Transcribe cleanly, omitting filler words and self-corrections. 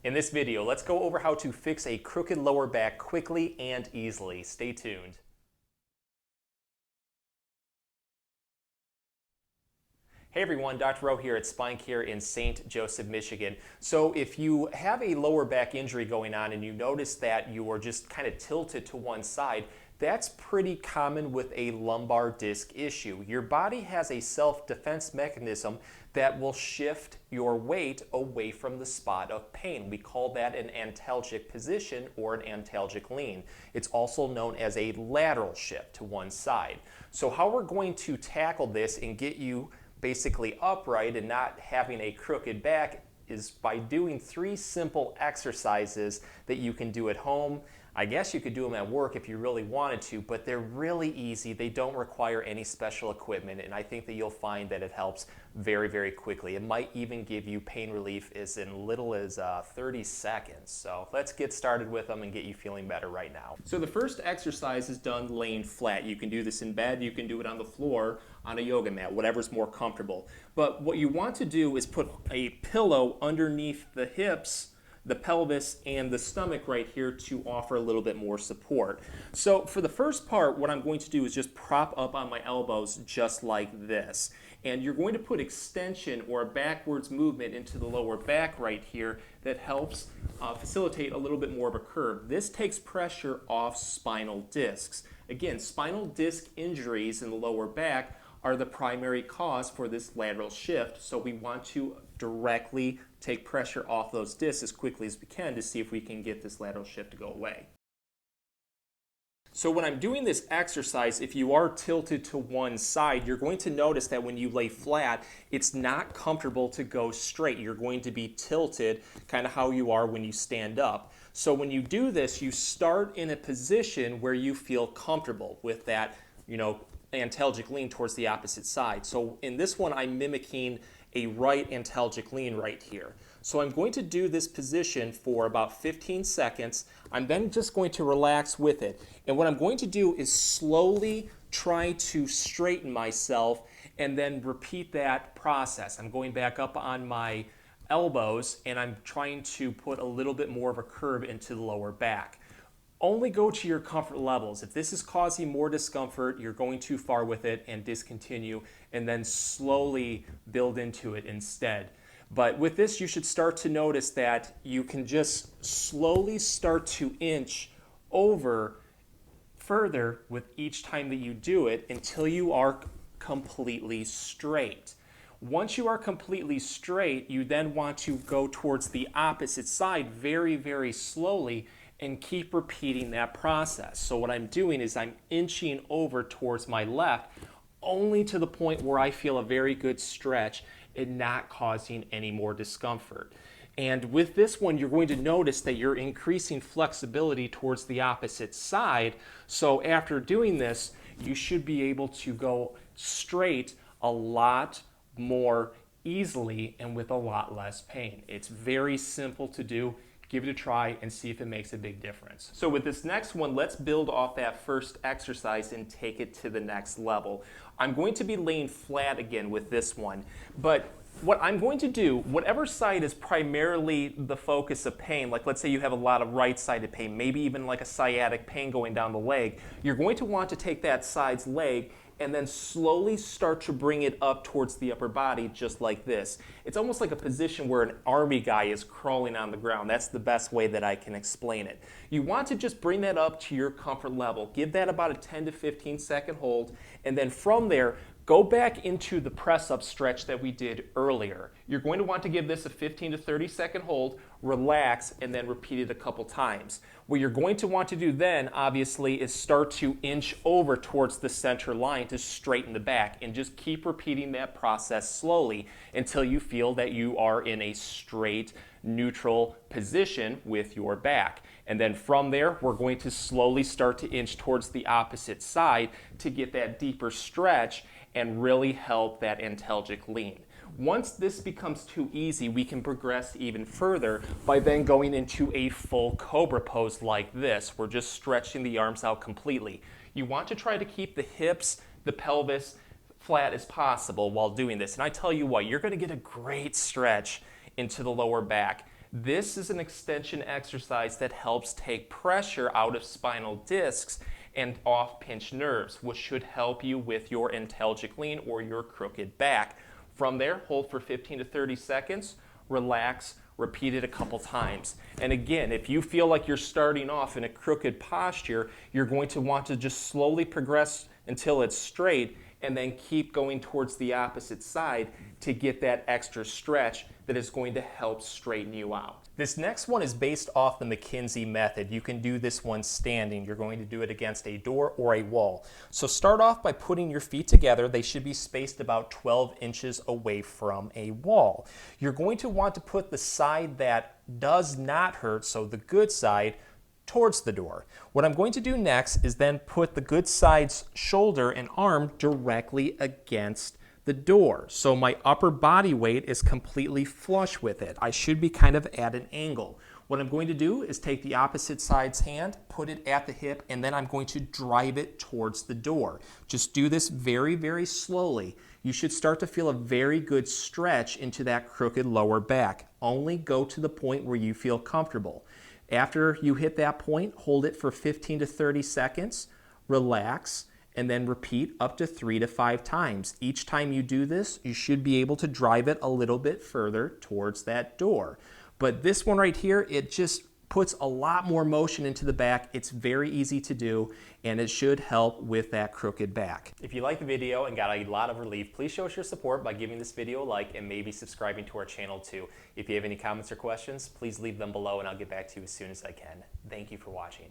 In this video, let's go over how to fix a crooked lower back quickly and easily. Stay tuned. Hey everyone, Dr. Rowe here at SpineCare in St. Joseph, Michigan. So if you have a lower back injury going on and you notice that you are just kind of tilted to one side, that's pretty common with a lumbar disc issue. Your body has a self-defense mechanism that will shift your weight away from the spot of pain. We call that an antalgic position or an antalgic lean. It's also known as a lateral shift to one side. So how we're going to tackle this and get you basically upright and not having a crooked back is by doing 3 simple exercises that you can do at home. I guess you could do them at work if you really wanted to, but they're really easy. They don't require any special equipment, and I think that you'll find that it helps very, very quickly. It might even give you pain relief as in little as 30 seconds. So let's get started with them and get you feeling better right now. So the first exercise is done laying flat. You can do this in bed, you can do it on the floor, on a yoga mat, whatever's more comfortable. But what you want to do is put a pillow underneath the hips, the pelvis, and the stomach right here to offer a little bit more support. So for the first part, what I'm going to do is just prop up on my elbows just like this. And you're going to put extension or a backwards movement into the lower back right here that helps facilitate a little bit more of a curve. This takes pressure off spinal discs. Again, spinal disc injuries in the lower back are the primary cause for this lateral shift, so we want to directly take pressure off those discs as quickly as we can to see if we can get this lateral shift to go away. So when I'm doing this exercise, if you are tilted to one side, you're going to notice that when you lay flat, it's not comfortable to go straight. You're going to be tilted, kind of how you are when you stand up. So when you do this, you start in a position where you feel comfortable with that, antalgic lean towards the opposite side. So in this one, I'm mimicking a right antalgic lean right here. So I'm going to do this position for about 15 seconds. I'm then just going to relax with it. And what I'm going to do is slowly try to straighten myself and then repeat that process. I'm going back up on my elbows and I'm trying to put a little bit more of a curve into the lower back. Only go to your comfort levels. If this is causing more discomfort, you're going too far with it and discontinue, and then slowly build into it instead. But with this, you should start to notice that you can just slowly start to inch over further with each time that you do it until you are completely straight. Once you are completely straight, you then want to go towards the opposite side very, very slowly and keep repeating that process. So what I'm doing is I'm inching over towards my left only to the point where I feel a very good stretch and not causing any more discomfort. And with this one, you're going to notice that you're increasing flexibility towards the opposite side. So after doing this, you should be able to go straight a lot more easily and with a lot less pain. It's very simple to do. Give it a try and see if it makes a big difference. So with this next one, let's build off that first exercise and take it to the next level. I'm going to be laying flat again with this one, but what I'm going to do, whatever side is primarily the focus of pain, like let's say you have a lot of right-sided pain, maybe even like a sciatic pain going down the leg, you're going to want to take that side's leg and then slowly start to bring it up towards the upper body just like this. It's almost like a position where an army guy is crawling on the ground. That's the best way that I can explain it. You want to just bring that up to your comfort level. Give that about a 10 to 15 second hold, and then from there, go back into the press-up stretch that we did earlier. You're going to want to give this a 15 to 30 second hold, relax, and then repeat it a couple times. What you're going to want to do then, obviously, is start to inch over towards the center line to straighten the back, and just keep repeating that process slowly until you feel that you are in a straight, neutral position with your back. And then from there, we're going to slowly start to inch towards the opposite side to get that deeper stretch and really help that antalgic lean. Once this becomes too easy, we can progress even further by then going into a full cobra pose like this. We're just stretching the arms out completely. You want to try to keep the hips, the pelvis flat as possible while doing this. And I tell you what, you're going to get a great stretch into the lower back. This is an extension exercise that helps take pressure out of spinal discs and off pinched nerves, which should help you with your antalgic lean or your crooked back. From there, hold for 15 to 30 seconds, relax, repeat it a couple times. And again, if you feel like you're starting off in a crooked posture, you're going to want to just slowly progress until it's straight and then keep going towards the opposite side to get that extra stretch that is going to help straighten you out. This next one is based off the McKenzie Method. You can do this one standing. You're going to do it against a door or a wall. So start off by putting your feet together. They should be spaced about 12 inches away from a wall. You're going to want to put the side that does not hurt, so the good side, towards the door. What I'm going to do next is then put the good side's shoulder and arm directly against the door. So my upper body weight is completely flush with it. I should be kind of at an angle. What I'm going to do is take the opposite side's hand, put it at the hip, and then I'm going to drive it towards the door. Just do this very, very slowly. You should start to feel a very good stretch into that crooked lower back. Only go to the point where you feel comfortable. After you hit that point, hold it for 15 to 30 seconds, relax, and then repeat up to 3 to 5 times. Each time you do this, you should be able to drive it a little bit further towards that door. But this one right here, it just puts a lot more motion into the back. It's very easy to do, and it should help with that crooked back. If you liked the video and got a lot of relief, please show us your support by giving this video a like and maybe subscribing to our channel too. If you have any comments or questions, please leave them below and I'll get back to you as soon as I can. Thank you for watching.